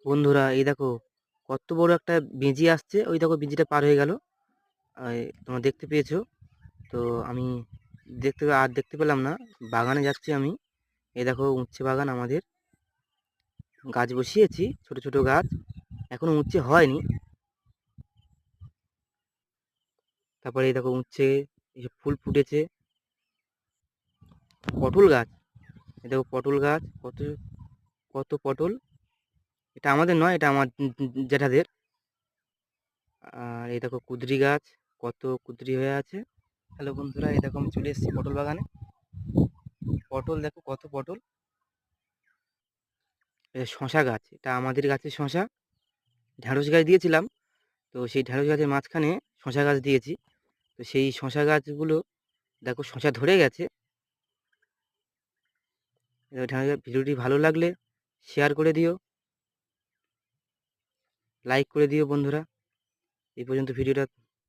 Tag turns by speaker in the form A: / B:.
A: বন্ধুরা এই দেখো কত বড় একটা বেজি আসছে, ওই দেখো বেজিটা পার হয়ে গেল। তোমরা দেখতে পেয়েছো তো। আমি দেখতে পেলাম না, বাগানে যাচ্ছি আমি। এই দেখো উচ্ছে বাগান আমাদের, গাছ বসিয়েছি ছোট ছোট গাছ, এখনো উচ্ছে হয়নি। তারপরে এই দেখো উচ্ছে এই যে ফুল ফুটেছে। পটল গাছ, এই দেখো পটল গাছ, কত কত পটল। এটা আমাদের নয়, এটা আমার জ্যাঠাদের। আর এই দেখো কুঁদরি গাছ, কত কুঁদরি হয়ে আছে। হ্যালো বন্ধুরা, এই দেখো আমি চলে এসেছি পটল বাগানে। পটল দেখো কত পটল। এটা শশা গাছ, এটা আমাদের গাছের শশা। ঢ্যাঁড়স গাছ দিয়েছিলাম, তো সেই ঢ্যাঁড়স গাছের মাঝখানে শশা গাছ দিয়েছি। তো সেই শশা গাছগুলো দেখো শশা ধরে গেছে। ভিডিওটি ভালো লাগলে শেয়ার করে দিও, লাইক করে দিও বন্ধুরা। এই পর্যন্ত ভিডিওটা